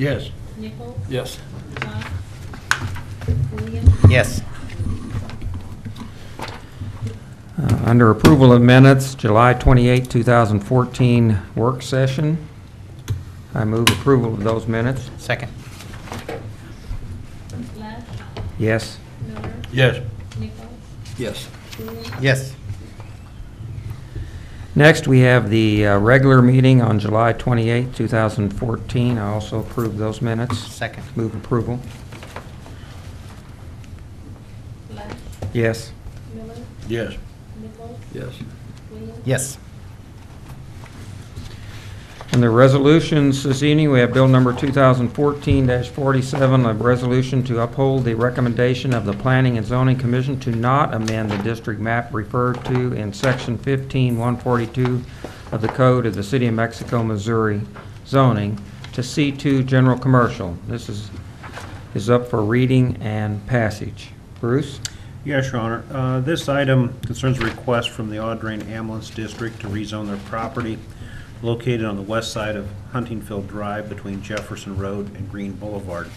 Yes. Nichols? Yes. Todd? Williams? Yes. Under approval of minutes, July 28, 2014 work session, I move approval of those minutes. Second. Lash? Yes. Miller? Yes. Nichols? Yes. Williams? Yes. Next, we have the regular meeting on July 28, 2014. I also approve those minutes. Second. Move approval. Lash? Yes. Miller? Yes. Nichols? Yes. Williams? Yes. Under resolutions this evening, we have bill number 2014-47, a resolution to uphold the recommendation of the Planning and Zoning Commission to not amend the district map referred to in section 15-142 of the Code of the City of Mexico, Missouri zoning to C2 General Commercial. This is up for reading and passage. Bruce? Yes, Your Honor. This item concerns a request from the Audrain Ambulance District to rezone their property located on the west side of Huntingfield Drive between Jefferson Road and Green Boulevard.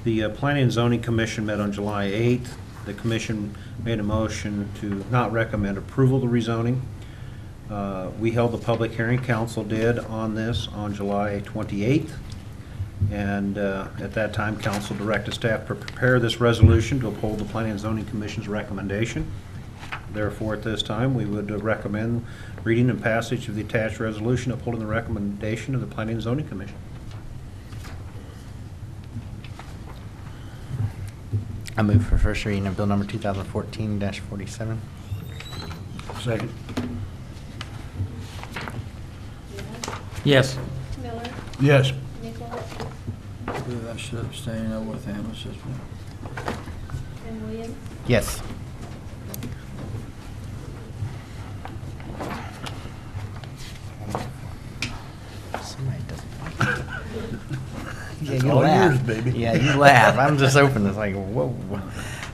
The Planning and Zoning Commission met on July 8th. The commission made a motion to not recommend approval of the rezoning. We held the public hearing, council did, on this on July 28th. And at that time, council directed staff to prepare this resolution to uphold the Planning and Zoning Commission's recommendation. Therefore, at this time, we would recommend reading and passage of the attached resolution upholding the recommendation of the Planning and Zoning Commission. I move for first reading of bill number 2014-47. Second. Lash? Yes. Miller? Yes. Nichols? I believe I should abstain. I'm with Amos this one. And Williams? Yes. Somebody doesn't like it. Yeah, you all laugh. yours, baby. Yeah, you laugh. I'm just open. It's like, whoa.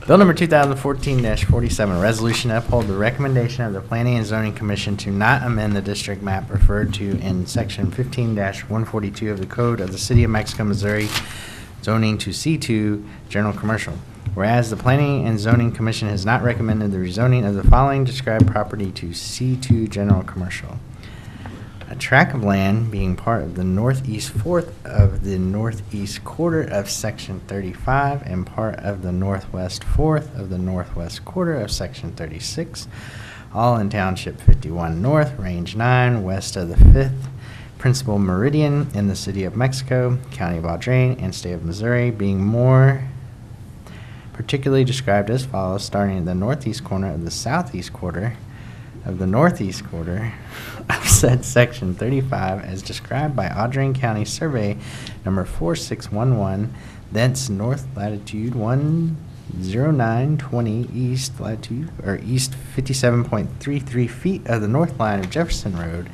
Bill number 2014-47, resolution to uphold the recommendation of the Planning and Zoning Commission to not amend the district map referred to in section 15-142 of the Code of the City of Mexico, Missouri, zoning to C2 General Commercial. Whereas the Planning and Zoning Commission has not recommended the rezoning of the following described property to C2 General Commercial. A tract of land being part of the northeast fourth of the northeast quarter of section 35 and part of the northwest fourth of the northwest quarter of section 36, all in Township 51 North, Range 9, west of the 5th principal meridian in the City of Mexico, County of Audrain, and State of Missouri, being more particularly described as follows, starting at the northeast corner of the southeast quarter of the northeast quarter of said section 35 as described by Audrain County Survey number 4611, thence north latitude 10920 east latitude or east 57.33 feet of the north line of Jefferson Road,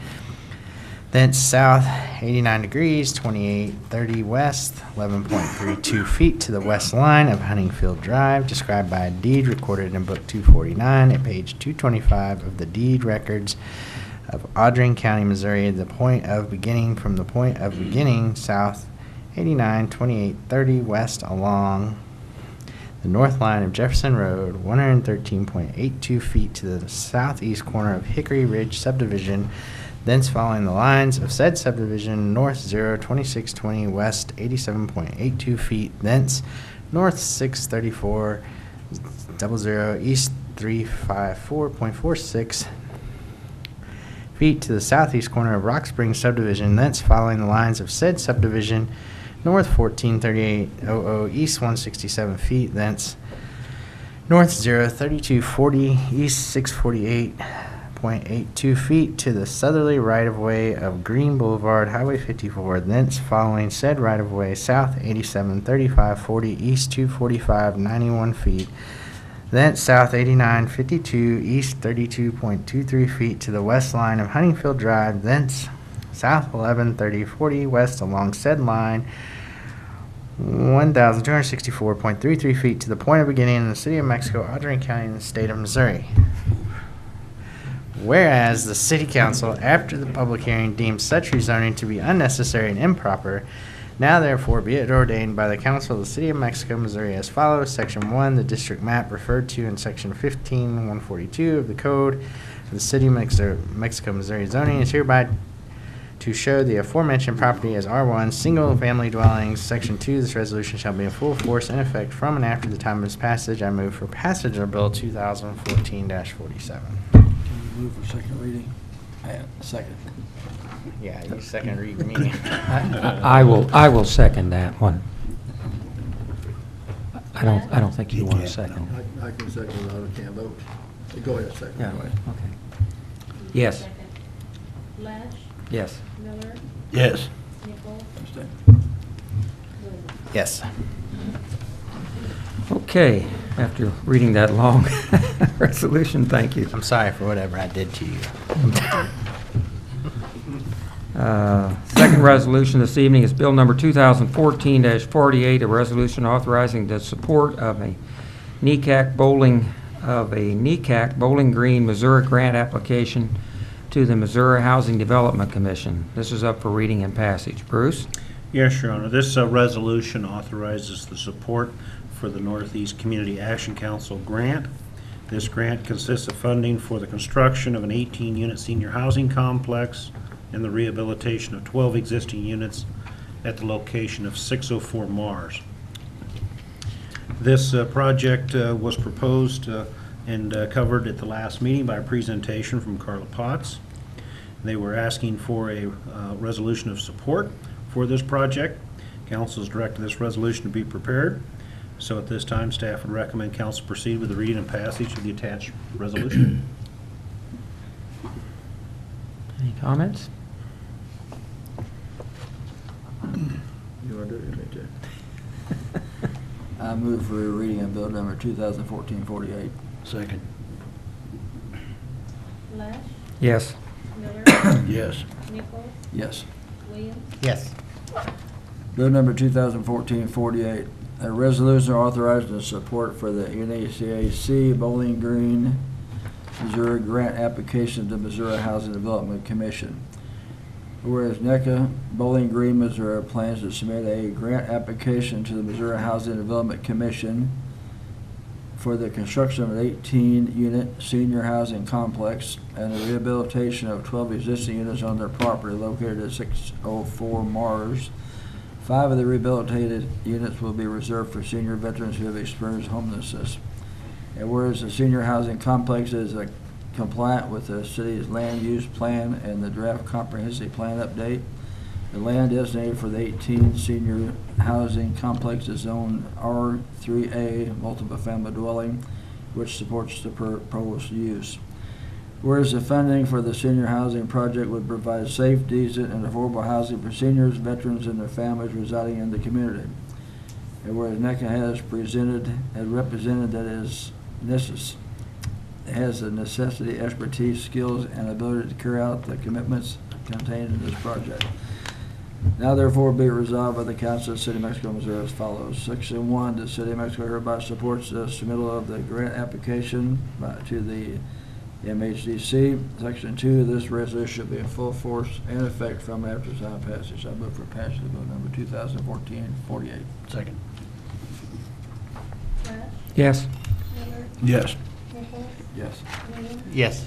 thence south 89 degrees 2830 west 11.32 feet to the west line of Huntingfield Drive, described by a deed recorded in book 249 at page 225 of the deed records of Audrain County, Missouri, at the point of beginning from the point of beginning south 89 2830 west along the north line of Jefferson Road, 113.82 feet to the southeast corner of Hickory Ridge subdivision, thence following the lines of said subdivision, north 0, 2620, west 87.82 feet, thence north 634.00, east 354.46 feet to the southeast corner of Rock Springs subdivision, thence following the lines of said subdivision, north 1438.00, east 167 feet, thence north 0, 3240, east 648.82 feet to the southerly right-of-way of Green Boulevard, Highway 54, thence following said right-of-way south 87, 35, 40, east 245, 91 feet, thence south 89, 52, east 32.23 feet to the west line of Huntingfield Drive, thence south 11, 30, 40, west along said line, 1,264.33 feet to the point of beginning in the City of Mexico, Audrain County, in the State of Missouri. Whereas the City Council, after the public hearing, deemed such rezoning to be unnecessary and improper, Now therefore be it ordained by the Council of the City of Mexico, Missouri as follows. Section 1, the district map referred to in Section 15-142 of the Code of the City of Mexico, Missouri zoning is hereby to show the aforementioned property as R1, single-family dwellings. Section 2, this resolution shall be in full force and effect from and after the time of its passage. I move for passage of Bill 2014-47. Move for second reading. Second. Yeah, you second read me. I will second that one. I don't think you want a second. I can second it, I can't vote. Go ahead, second. Yeah, Anyway. okay. Yes. Second. Lash, Yes. Miller, Yes. Nichols, Abstain. Williams. Yes. Okay, after reading that long resolution, thank you. I'm sorry for whatever I did to you. Second resolution this evening is Bill Number 2014-48, a resolution authorizing the support of a NECAC Bowling Green, Missouri grant application to the Missouri Housing Development Commission. This is up for reading and passage. Bruce? Yes, Your Honor. This resolution authorizes the support for the Northeast Community Action Council grant. This grant consists of funding for the construction of an 18-unit senior housing complex and the rehabilitation of 12 existing units at the location of 604 Mars. This project was proposed and covered at the last meeting by a presentation from Carla Potts. They were asking for a resolution of support for this project. Council has directed this resolution to be prepared. So at this time, staff would recommend council proceed with the reading and passage of the attached resolution. Any comments? You want to do it, me too. I move for reading of bill number 2014-48. Second. Lash, Yes. Miller, Yes. Nichols, Yes. Williams. Yes. Bill number 2014-48, a resolution authorizing the support for the NACAC Bowling Green, Missouri grant application to Missouri Housing Development Commission. Whereas NECA Bowling Green, Missouri plans to submit a grant application to the Missouri Housing Development Commission for the construction of an 18-unit senior housing complex and the rehabilitation of 12 existing units on their property located at 604 Mars. 5 of the rehabilitated units will be reserved for senior veterans who have experienced homelessness. And whereas the senior housing complex is compliant with the city's land use plan and the draft comprehensive plan update, the land designated for the 18 senior housing complex is zone R3A, multiple family dwelling, which supports the proposed use. Whereas the funding for the senior housing project would provide safe, decent, and affordable housing for seniors, veterans, and their families residing in the community. And whereas NECA has represented that it has the necessity, expertise, skills, and ability to carry out the commitments contained in this project. Now therefore be it resolved by the Council of the City of Mexico, Missouri as follows. Section 1, the City of Mexico hereby supports the submittal of the grant application to the MHDC. Section 2, this resolution should be in full force and effect from after its final passage. I move for passage of bill number 2014-48. Second. Lash, Yes. Miller, Yes. Nichols, Yes. Williams. Yes.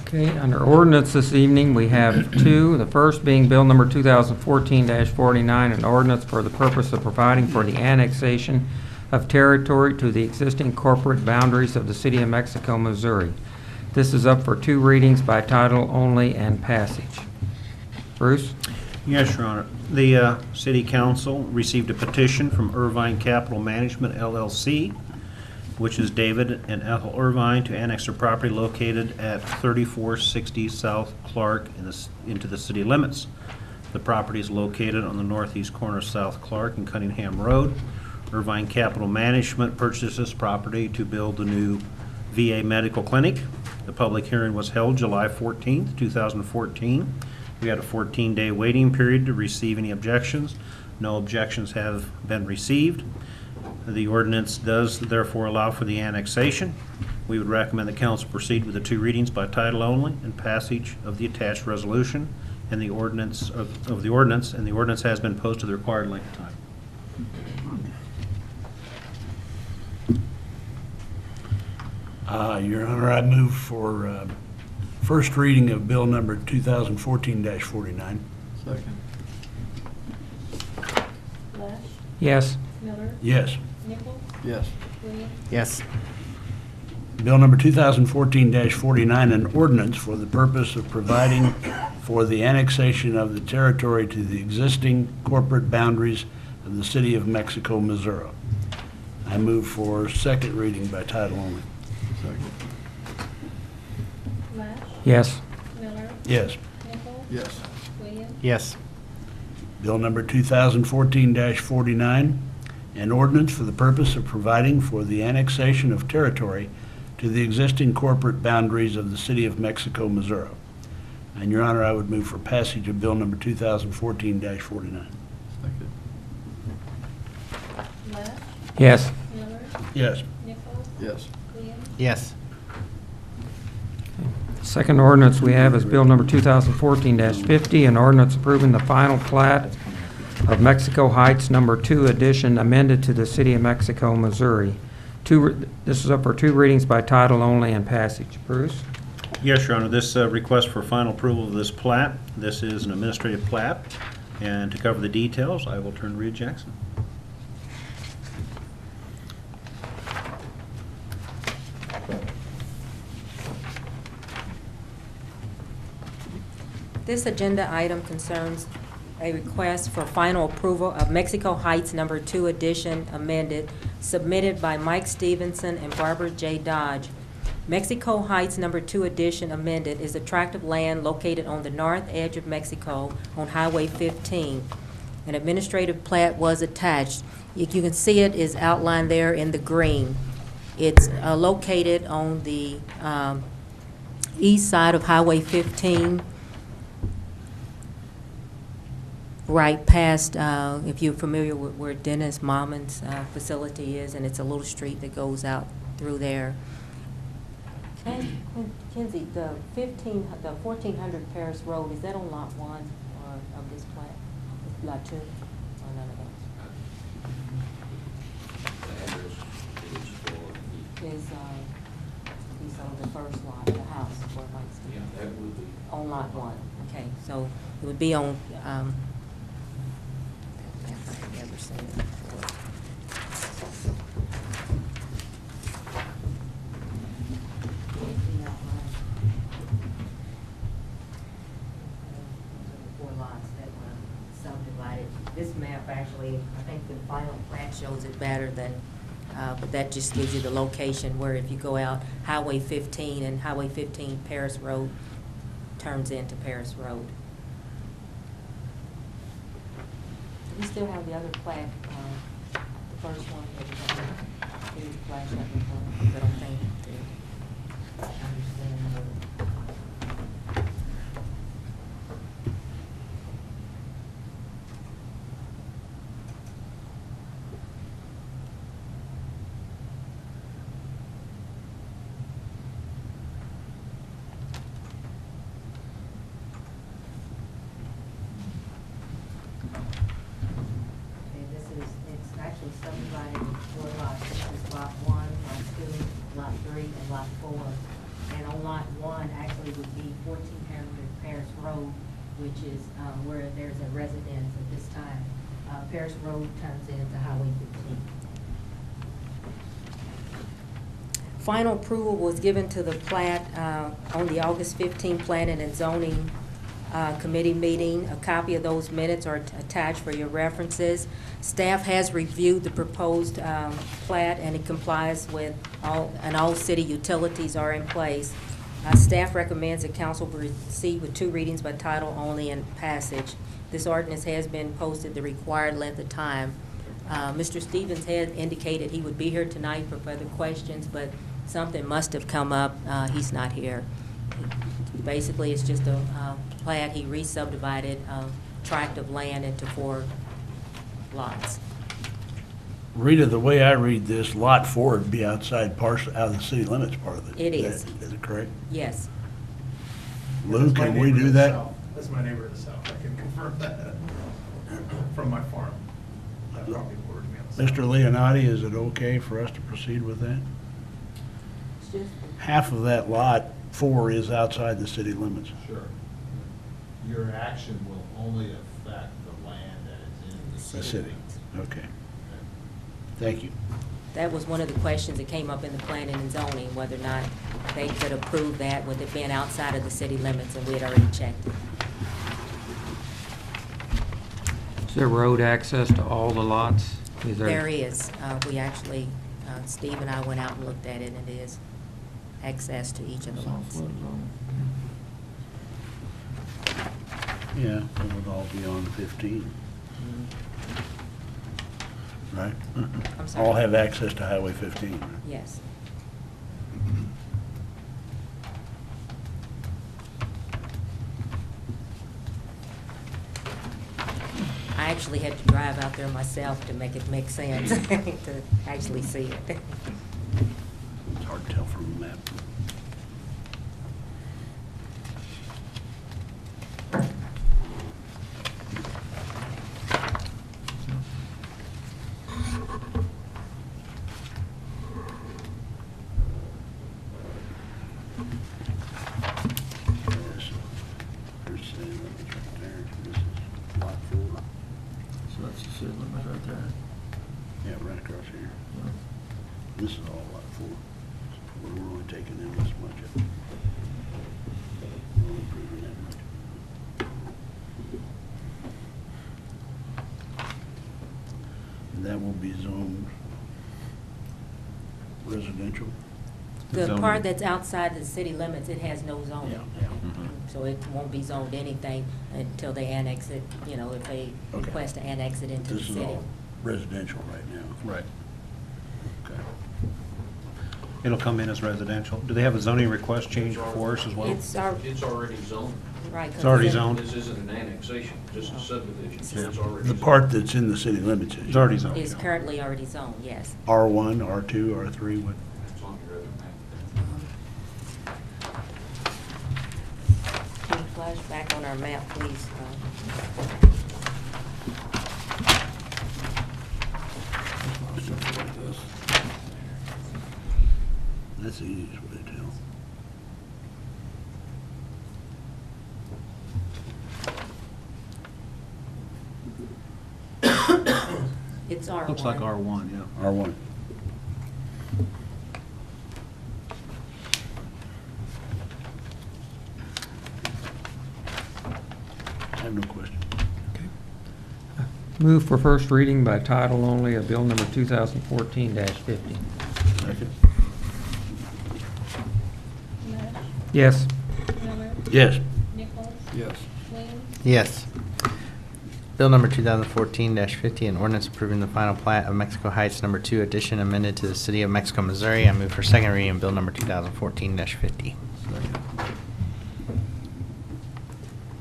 Okay, under ordinance this evening, we have 2. The first being Bill Number 2014-49, an ordinance for the purpose of providing for the annexation of territory to the existing corporate boundaries of the City of Mexico, Missouri. This is up for 2 readings by title only and passage. Bruce? Yes, Your Honor. The City Council received a petition from Irvine Capital Management, LLC, which is David and Ethel Irvine, to annex their property located at 3460 South Clark into the city limits. The property is located on the northeast corner of South Clark and Cunningham Road. Irvine Capital Management purchased this property to build a new VA medical clinic. The public hearing was held July 14th, 2014. We had a 14-day waiting period to receive any objections. No objections have been received. The ordinance does therefore allow for the annexation. We would recommend the council proceed with the 2 readings by title only and passage of the attached resolution. and the ordinance of the ordinance, and the ordinance has been posted the required length of time. Your Honor, I move for first reading of bill number 2014-49. Second. Lesh, Yes. Miller, Yes. Nichols, Yes. Williams, Yes. Bill number 2014-49, an ordinance for the purpose of providing for the annexation of the territory to the existing corporate boundaries of the city of Mexico, Missouri. I move for second reading by title only. Second. Lesh, Yes. Miller, Yes. Nichols, Yes. Williams, Yes. Bill number 2014-49, an ordinance for the purpose of providing for the annexation of territory to the existing corporate boundaries of the city of Mexico, Missouri. And, Your Honor, I would move for passage of bill number 2014-49. Second. Lesh, Yes. Miller, Yes. Nichols, Yes. Williams, Yes. Second ordinance we have is Bill number 2014-50, an ordinance approving the final plat of Mexico Heights Number 2 addition amended to the City of Mexico, Missouri. This is up for two readings by title only and passage. Bruce? Yes, Your Honor, this request for final approval of this plat, this is an administrative plat, and to cover the details, I will turn to Rita Jackson. This agenda item concerns a request for final approval of Mexico Heights Number 2 addition amended, submitted by Mike Stevenson and Barbara J. Dodge. Mexico Heights Number 2 addition amended is a tract of land located on the north edge of Mexico on Highway 15. An administrative plat was attached. You can see it is outlined there in the green. It's located on the east side of Highway 15, right past, if you're familiar with where Dennis Mommon's facility is, and it's a little street that goes out through there. Kinsey, the 1400 Paris Road, is that on lot 1 or of this plat? Lot 2? Or none of those? Is on the first lot, the house where Mike's. Yeah, that would be. On lot 1, okay, so it would be on, I've never seen it before. Four lots that were subdivided. This map actually, I think the final plat shows it better than, but that just gives you the location where if you go out Highway 15 and Highway 15 Paris Road turns into Paris Road. We still have the other plat, the first one that we're going to flash up before, but I don't think to understand the. It's actually subdivided in 4 lots. This is lot 1, lot 2, lot 3, and lot 4. And on lot 1 actually would be 1400 Paris Road, which is where there's a residence at this time. Paris Road turns into Highway 15. Final approval was given to the plat on the August 15 Planning and Zoning Committee meeting. A copy of those minutes are attached for your references. Staff has reviewed the proposed plat, and it complies with all city utilities are in place. Staff recommends that council proceed with 2 readings by title only and passage. This ordinance has been posted the required length of time. Mr. Stevens had indicated he would be here tonight for further questions, but something must have come up. He's not here. Basically, it's just a plat. He re-subdivided a tract of land into 4 lots. Rita, the way I read this, Lot 4 would be out of the city limits part of it. It is. Is it correct? Yes. Lou, can we do that? That's my neighbor to the south. I can confirm that from my farm. That property border to me on the south. Mr. Leonardi, is it okay for us to proceed with that? It's just- Half of that lot 4 is outside the city limits. Sure. Your action will only affect the land that is in the The city. city, okay. Thank you. That was one of the questions that came up in the planning and zoning, whether or not they could approve that with it being outside of the city limits, and we had already checked it. Is there road access to all the lots? Is There is. We actually, Steve and I went out and looked at it, and it is access to each of the lots. Yeah, it would all be on 15. Right? I'm sorry? All have access to Highway 15. right? Yes. I actually had to drive out there myself to make it make sense, to actually see it. It's hard to tell from the map. Yes. There's city limits right there. This is lot 4. So that's the city limit right there. Yeah, right across here. This is all lot 4. We're only taking in this much of it. We're only approving that much. And that will be zoned residential? The Zoning. part that's outside the city limits, it has no zoning. Yeah. So it won't be zoned anything until they annex it, you know, if they Okay. request to annex it into the This is city. all residential right now. Right. Okay. It'll come in as residential. Do they have a zoning request change for us as well? It's our, It's already zoned. right. 'cause It's already in- zoned. This isn't an annexation, just a subdivision, so Yeah. it's already. The zoned. part that's in the city limits It's is already zoned. Is yeah. currently already zoned, yes. R1, R2, R3, what? It's on your other map. Can you flash back on our map, please? That's the easiest way to tell. It's R1. Looks like R1, yeah. R1. I have no question. Move for first reading by title only of bill number 2014-50. Second? Nash, Yes. Miller, Yes. Nichols, Yes. Williams, Yes. Bill number 2014-50, an ordinance approving the final plat of Mexico Heights Number 2 addition amended to the City of Mexico, Missouri. I move for second reading of bill number 2014-50. Second.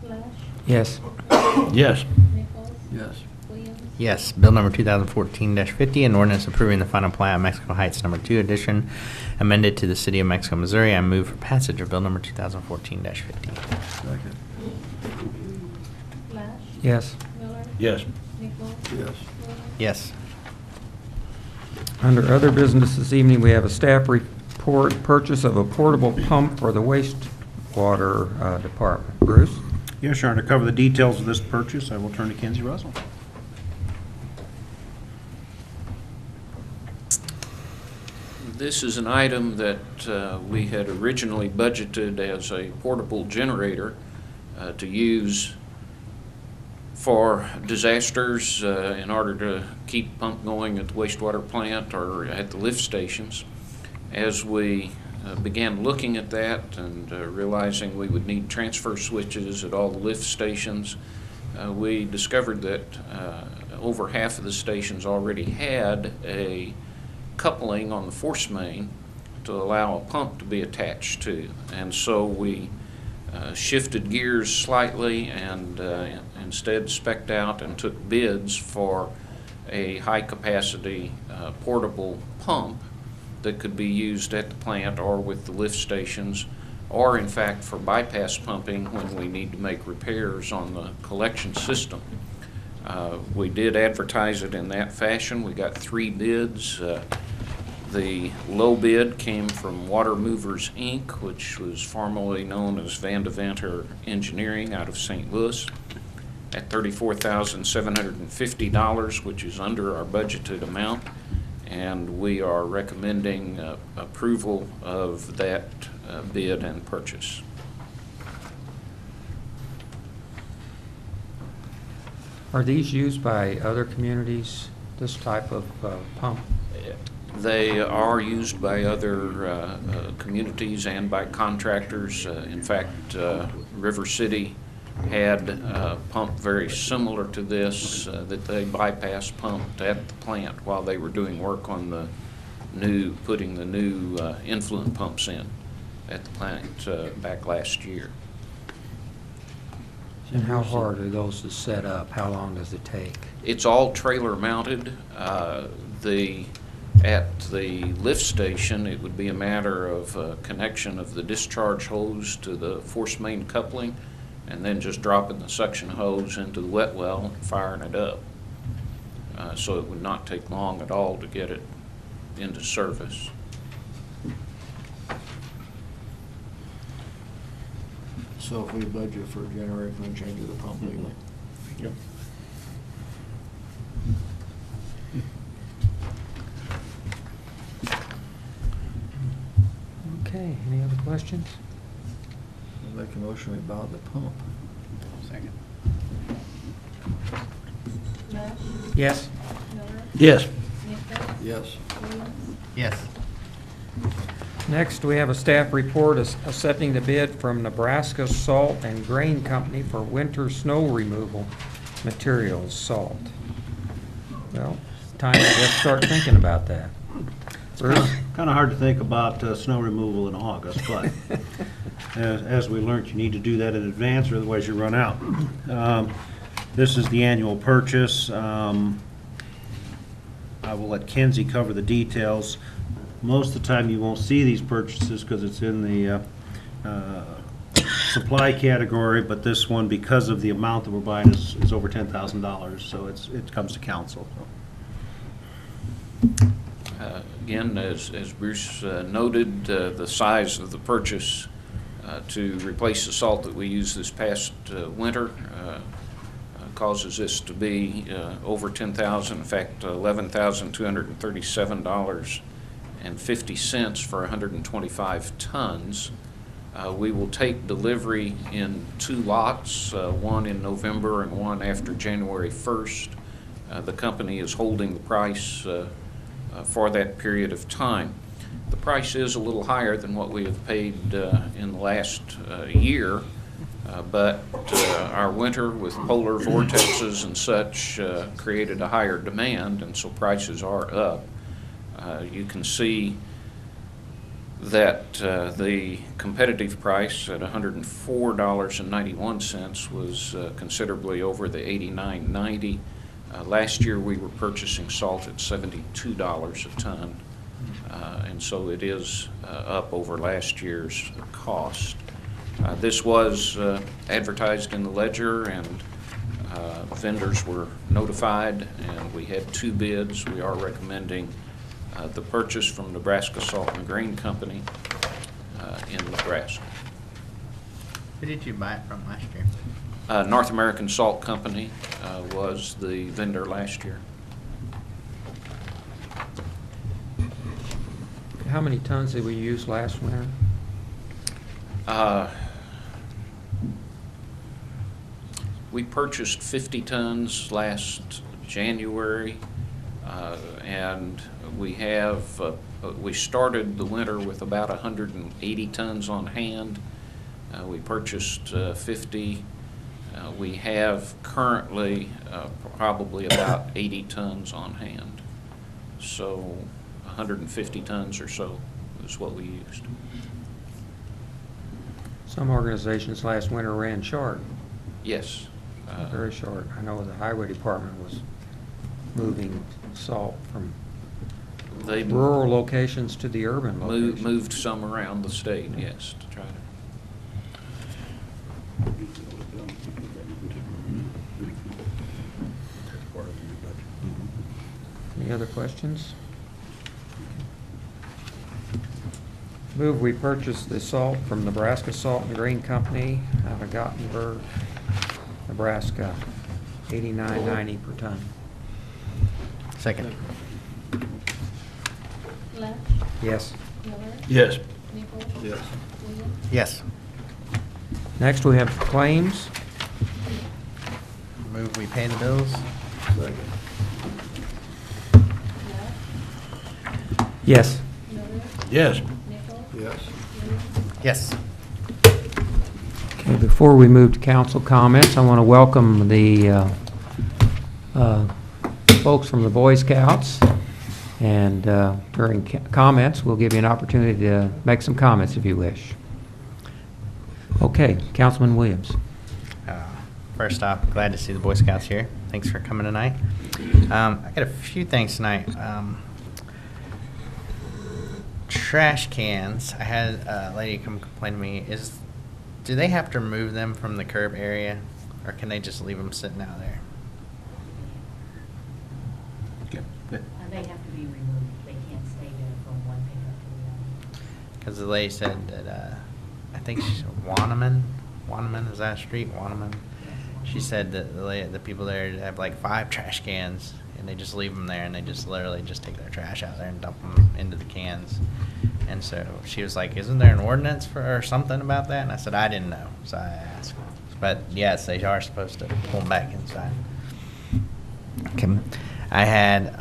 Flash, Yes. Yes. Nichols, Yes. Williams, Yes. Bill number 2014-50, an ordinance approving the final plat of Mexico Heights Number 2 addition amended to the City of Mexico, Missouri. I move for passage of bill number 2014-50. Second. Flash, Yes. Miller, Yes. Nichols, Yes. Williams, Yes. Under other business this evening, we have a staff report, purchase of a portable pump for the wastewater department. Bruce? Yes, Your Honor, to cover the details of this purchase, I will turn to Kenzie Russell. This is an item that we had originally budgeted as a portable generator to use for disasters in order to keep pump going at the wastewater plant or at the lift stations. As we began looking at that and realizing we would need transfer switches at all the lift stations, we discovered that over half of the stations already had a coupling on the force main to allow a pump to be attached to. And so we shifted gears slightly and instead spec'd out and took bids for a high-capacity portable pump that could be used at the plant or with the lift stations or in fact for bypass pumping when we need to make repairs on the collection system. We did advertise it in that fashion. We got 3 bids. The low bid came from Water Movers, Inc., which was formerly known as Van Deventer Engineering out of St. Louis, at $34,750, which is under our budgeted amount, and we are recommending approval of that bid and purchase. Are these used by other communities, this type of pump? They are used by other communities and by contractors. In fact, River City had a pump very similar to this that they bypass pumped at the plant while they were doing work on the putting the new influent pumps in at the plant back last year. And how hard are those to set up? How long does it take? It's all trailer mounted. At the lift station, it would be a matter of connection of the discharge hose to the force main coupling, and then just dropping the suction hose into the wet well and firing it up. So it would not take long at all to get it into service. So if we budget for a generator, we can change the pump legally. Yep. Okay, any other questions? I'll make a motion we buy the pump. Second. Nash, Yes. Miller, Yes. Nichols, Yes. Williams, Yes. Next, we have a staff report accepting the bid from Nebraska Salt and Grain Company for winter snow removal materials, salt. Well, time to just start thinking about that. Bruce? Kind of hard to think about snow removal in August, but as we learned, you need to do that in advance or otherwise you run out. This is the annual purchase. I will let Kenzie cover the details. Most of the time you won't see these purchases because it's in the supply category, but this one, because of the amount that we're buying, is over $10,000, so it comes to council. Again, as Bruce noted, the size of the purchase to replace the salt that we used this past winter causes this to be over $10,000. In fact, $11,237.50 for 125 tons. We will take delivery in 2 lots, one in November and one after January 1st. The company is holding the price for that period of time. The price is a little higher than what we have paid in the last year, but our winter with polar vortexes and such created a higher demand, and so prices are up. You can see that the competitive price at $104.91 was considerably over the $89.90. Last year we were purchasing salt at $72 a ton, and so it is up over last year's cost. This was advertised in the Ledger, and vendors were notified, and we had 2 bids. We are recommending the purchase from Nebraska Salt and Grain Company in Nebraska. Who did you buy it from last year? North American Salt Company was the vendor last year. How many tons did we use last winter? We purchased 50 tons last January, and we started the winter with about 180 tons on hand. We purchased 50. We have currently probably about 80 tons on hand. So 150 tons or so is what we used. Some organizations last winter ran short, Yes. very short. I know the highway department was moving salt from They rural locations to the urban locations. moved some around the state, yes, to try to other questions? Move we purchase the salt from Nebraska Salt and Grain Company out of Gottenburg, Nebraska, $89.90 per ton. Second. Lesh, Yes. Miller, Yes. Nichols, Yes. Williams, Yes. Next, we have claims. Move we pay the bills. Second. Lesh, Yes. Miller, Yes. Nichols, Yes. Williams, Yes. Okay, before we move to council comments, I want to welcome the folks from the Boy Scouts. And during comments, we'll give you an opportunity to make some comments if you wish. Okay, Councilman Williams. First off, glad to see the Boy Scouts here. Thanks for coming tonight. I got a few things tonight. Trash cans. I had a lady come complain to me. Do they have to remove them from the curb area, or can they just leave them sitting out there? They have to be removed. They can't stay there from one pickup to the other. Because the lady said that I think she's Wanneman. Wanneman, is that a street? Wanneman. She said that the people there have like 5 trash cans, and they just leave them there, and they just literally just take their trash out there and dump them into the cans. And so she was like, "Isn't there an ordinance for or something about that?" And I said, "I didn't know," so I asked. But yes, they are supposed to pull them back inside. Okay. I had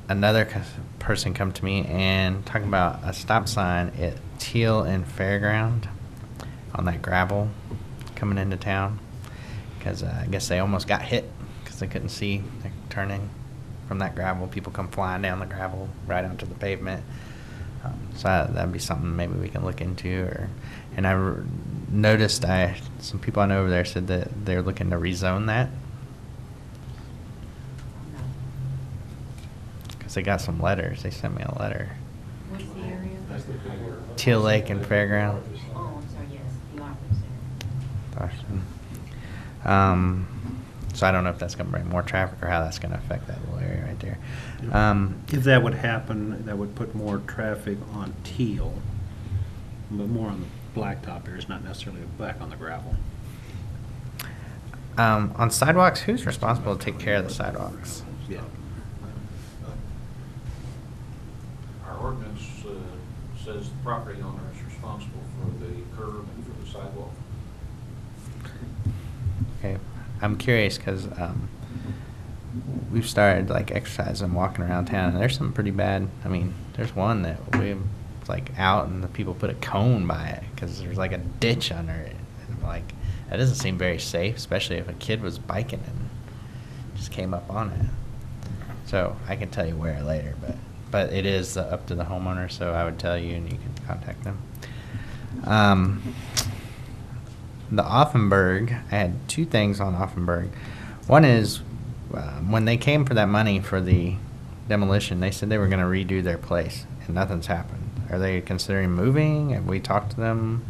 another person come to me and talk about a stop sign at Teal and Fairground on that gravel coming into town, because I guess they almost got hit because they couldn't see turning from that gravel. People come flying down the gravel right onto the pavement. So that'd be something maybe we can look into. And I noticed some people I know over there said that they're looking to rezone that. Because they got some letters. They sent me a letter. What's the area? Teal Lake and Fairground. Oh, I'm sorry, yes, the office area. So I don't know if that's going to bring more traffic or how that's going to affect that little area right there. If that would happen, that would put more traffic on Teal, but more on the blacktop areas, not necessarily back on the gravel. On sidewalks, who's responsible to take care of the sidewalks? Yeah. Our ordinance says the property owner is responsible for the curb and for the sidewalk. Okay, I'm curious because we've started like exercising and walking around town, and there's some pretty bad. I mean, there's one that we like out, and the people put a cone by it because there's like a ditch under it. And like that doesn't seem very safe, especially if a kid was biking and just came up on it. So I can tell you where later, but it is up to the homeowner. So I would tell you, and you can contact them. The Offenburg, I had 2 things on Offenburg. One is when they came for that money for the demolition, they said they were going to redo their place, and nothing's happened. Are they considering moving? Have we talked to them?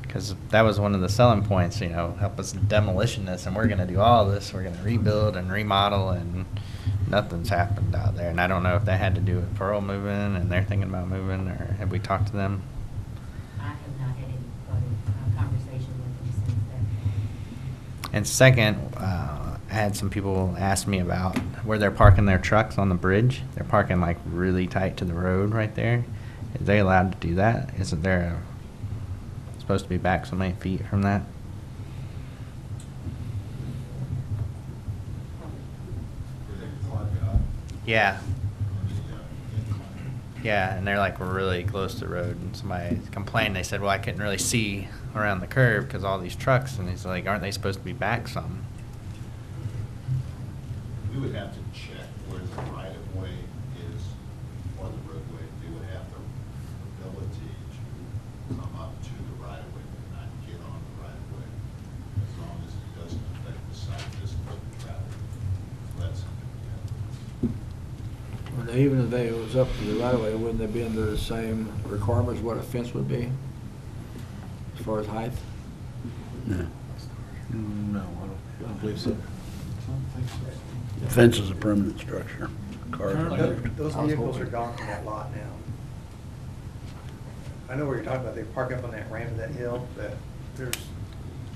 Because that was one of the selling points, help us demolition this, and we're going to do all this. We're going to rebuild and remodel, and nothing's happened out there. And I don't know if that had to do with Pearl moving, and they're thinking about moving, or have we talked to them? I have not had any further conversation with them since then. And second, I had some people ask me about where they're parking their trucks on the bridge. They're parking like really tight to the road right there. Is they allowed to do that? Isn't there supposed to be back so many feet from that? Yeah. Yeah, and they're like really close to the road, and somebody complained. They said, well, I couldn't really see around the curve because all these trucks, and he's like, aren't they supposed to be back some? We would have to check where the right-of-way is or the roadway. They would have the ability to come up to the right-of-way but not get on the right-of-way as long as it doesn't affect the site distance of the traffic. That's something we have to Well, even if it was up to the right of way, wouldn't they be under the same requirements what a fence would be? As far as height? No. No, I don't believe so. Fence is a permanent structure. Cars are moved. Those vehicles are gone from that lot now. I know what you're talking about, they park up on that ramp of that hill, but there's,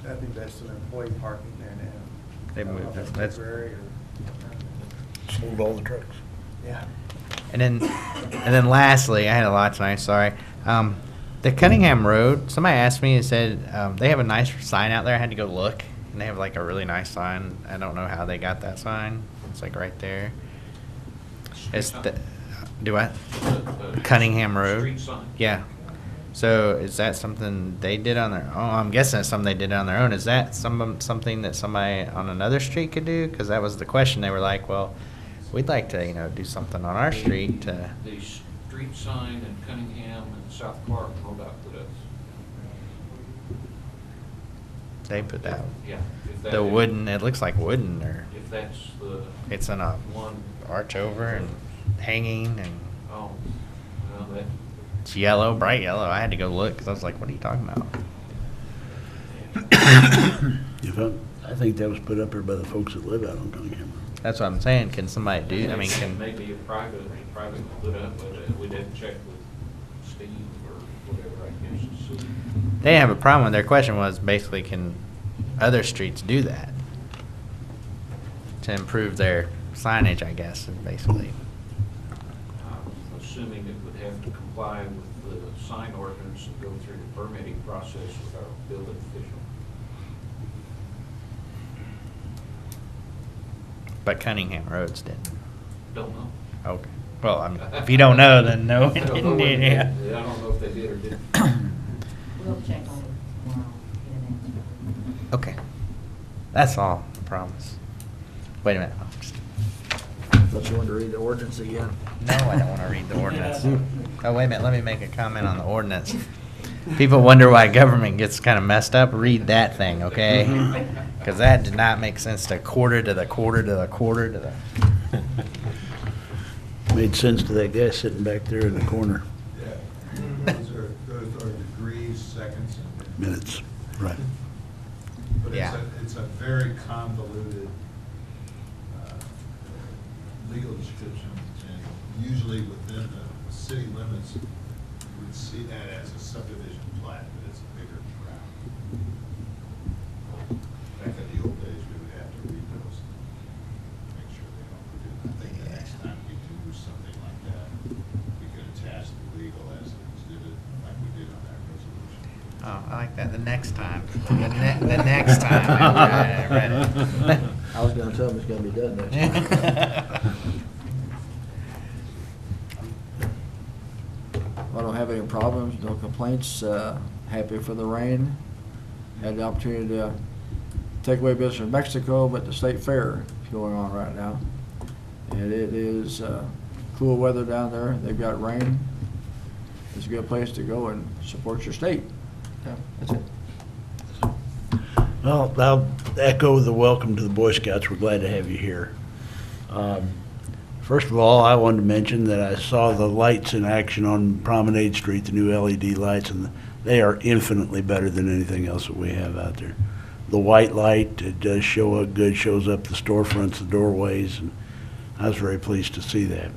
I think that's some employee parking there now. They I don't know moved if it. that's That's- temporary or. Sold all the trucks. Yeah. And then lastly, I had a lot tonight, sorry. The Cunningham Road, somebody asked me and said, they have a nice sign out there. I had to go look, and they have like a really nice sign. I don't know how they got that sign. It's like right there. It's the, do I? Cunningham Road? Street sign. Yeah. So is that something they did on their own? I'm guessing it's something they did on their own. Is that something that somebody on another street could do? Because that was the question. They were like, well, we'd like to, do something on our street to. The street sign in Cunningham and South Clark, MoDOT put up. They put that. Yeah. If that The is- wooden, it looks like wooden, or If that's the it's in a one, arch over and hanging, and oh, well, that, it's yellow, bright yellow. I had to go look because I was like, what are you talking about? I think that was put up there by the folks that live out on Cunningham. That's what I'm saying. Can somebody do? I mean, can maybe a private put up, but we'd have to check with Steve or whatever, I guess, to see. they have a problem? Their question was basically, can other streets do that to improve their signage? I guess, and basically. I'm assuming it would have to comply with the sign ordinance and go through the permitting process with our building official. But Cunningham Roads didn't. Don't know. Okay. Well, I mean, if you don't know, then no. I don't know what they Yeah. did. I don't know if they did or didn't. We'll check on it tomorrow, get an answer. Okay. That's all. I promise. Wait a minute. Thought you wanted to read the ordinance again. No, I don't want to read the ordinance. Oh, wait a minute. Let me make a comment on the ordinance. People wonder why government gets kind of messed up. Read that thing, okay? Because that did not make sense to quarter to the quarter to the quarter to the. Made sense to that guy sitting back there in the corner. Yeah, those are degrees, seconds, and Minutes, right. But Yeah. it's a very convoluted legal description, and usually within the city limits, you would see that as a subdivision plat, but it's a bigger tract. Back in the old days, we would have to read those, make sure they don't do. I think the next time we do something like that, we could attach the legal as an exhibit, like we did on that resolution. Oh, I like that. The next time. The next time. I read it. I was gonna tell him it's gonna be done next time. I don't have any problems, no complaints, happy for the rain. Had the opportunity to take away business from Mexico, but the state fair is going on right now. And it is cool weather down there, they've got rain. It's a good place to go and support your state. Yeah, that's it. Well, I'll echo the welcome to the Boy Scouts. We're glad to have you here. First of all, I wanted to mention that I saw the lights in action on Promenade Street, the new LED lights, and they are infinitely better than anything else that we have out there. The white light, it does show up good, shows up the storefronts, the doorways, and I was very pleased to see that.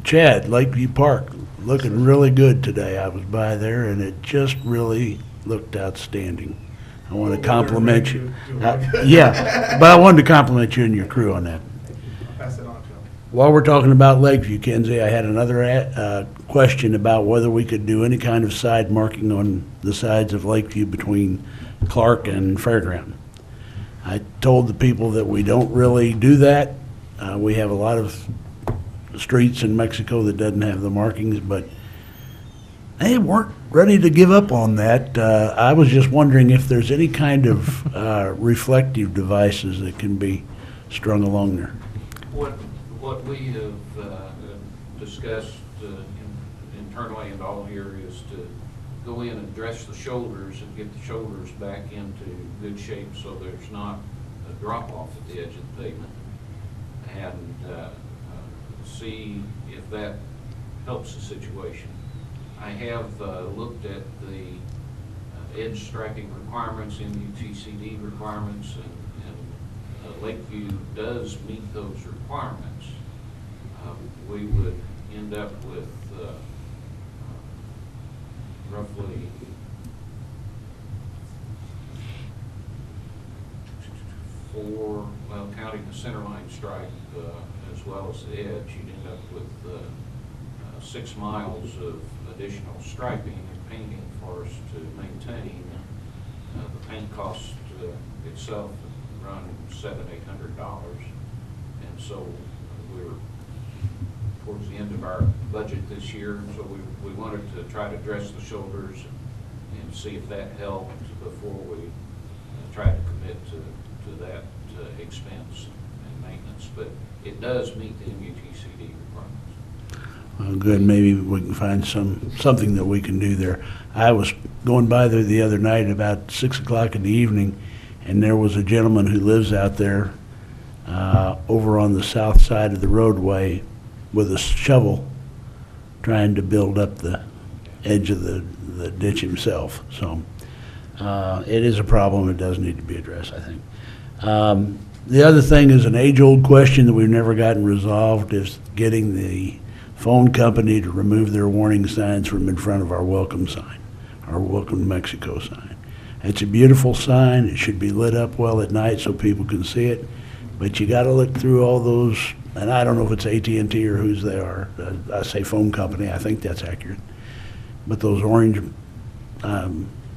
Chad, Lakeview Park, looking really good today. I was by there, and it just really looked outstanding. I want to compliment you. Yeah, but I wanted to compliment you and your crew on that. I'll pass it on to them. While we're talking about Lakeview, Kenzie, I had another question about whether we could do any kind of side marking on the sides of Lakeview between Clark and Fairground. I told the people that we don't really do that. We have a lot of streets in Mexico that doesn't have the markings, but they weren't ready to give up on that. I was just wondering if there's any kind of reflective devices that can be strung along there. What we have discussed internally and all here is to go in and dress the shoulders and get the shoulders back into good shape so there's not a drop off at the edge of the pavement. And see if that helps the situation. I have looked at the edge striping requirements, MUTCD requirements, and Lakeview does meet those requirements, we would end up with roughly four, well, counting the center line stripe as well as the edge, you'd end up with 6 miles of additional striping and painting for us to maintain. The paint cost itself would run $700-800, and so we're towards the end of our budget this year, so we wanted to try to address the shoulders and see if that helped before we try to commit to that expense and maintenance. But it does meet the MUTCD requirements. Well, good, maybe we can find something that we can do there. I was going by there the other night about 6 o'clock in the evening, and there was a gentleman who lives out there over on the south side of the roadway with a shovel trying to build up the edge of the ditch himself. So it is a problem. It does need to be addressed, I think. The other thing is an age-old question that we've never gotten resolved is getting the phone company to remove their warning signs from in front of our welcome sign, our Welcome to Mexico sign. It's a beautiful sign. It should be lit up well at night so people can see it, but you got to look through all those, and I don't know if it's AT&T or whose they are. I say phone company. I think that's accurate. But those orange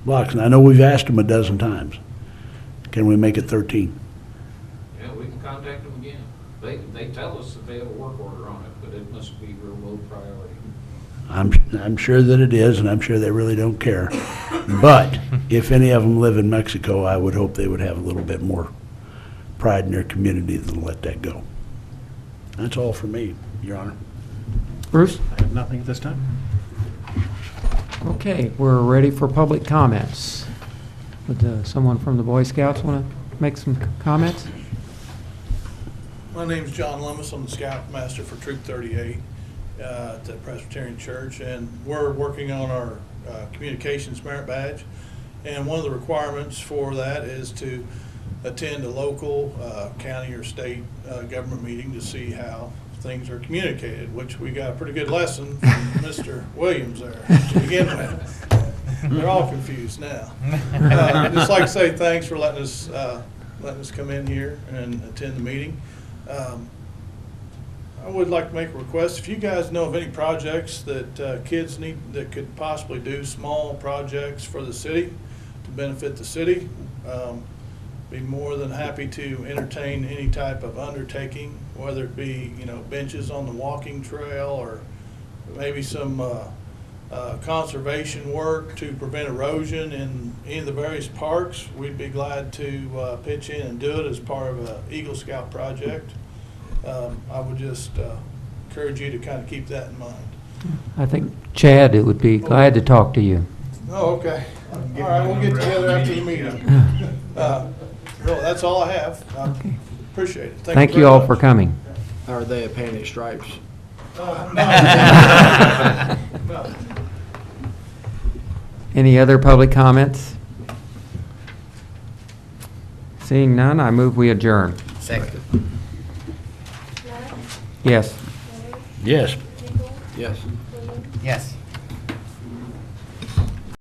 blocks, and I know we've asked them a dozen times. Can we make it 13? Yeah, we can contact them again. They tell us that they have a work order on it, but it must be real low priority. I'm sure that it is, and I'm sure they really don't care. But if any of them live in Mexico, I would hope they would have a little bit more pride in their community than let that go. That's all for me, Your Honor. Bruce? I have nothing at this time. Okay, we're ready for public comments. Would someone from the Boy Scouts want to make some comments? My name's John Lummis. I'm the Scout Master for Troop 38 at the Presbyterian Church, and we're working on our communications merit badge. And one of the requirements for that is to attend a local county or state government meeting to see how things are communicated, which we got a pretty good lesson from Mr. Williams there to begin with. They're all confused now. Just like to say thanks for letting us come in here and attend the meeting. I would like to make a request. If you guys know of any projects that kids need that could possibly do, small projects for the city to benefit the city, be more than happy to entertain any type of undertaking, whether it be, benches on the walking trail or maybe some conservation work to prevent erosion in any of the various parks. We'd be glad to pitch in and do it as part of an Eagle Scout project. I would just encourage you to kind of keep that in mind. I think Chad would be glad to talk to you. Oh, okay. All right, we'll get together after the meeting. No, that's all I have. I Okay. appreciate it. Thank you very all much. for coming. Are they painting stripes? No. No. Any other public comments? Seeing none, I move we adjourn. Second. Scott, Yes. Kelly, Yes. Hinkle, Yes. Williams, Yes.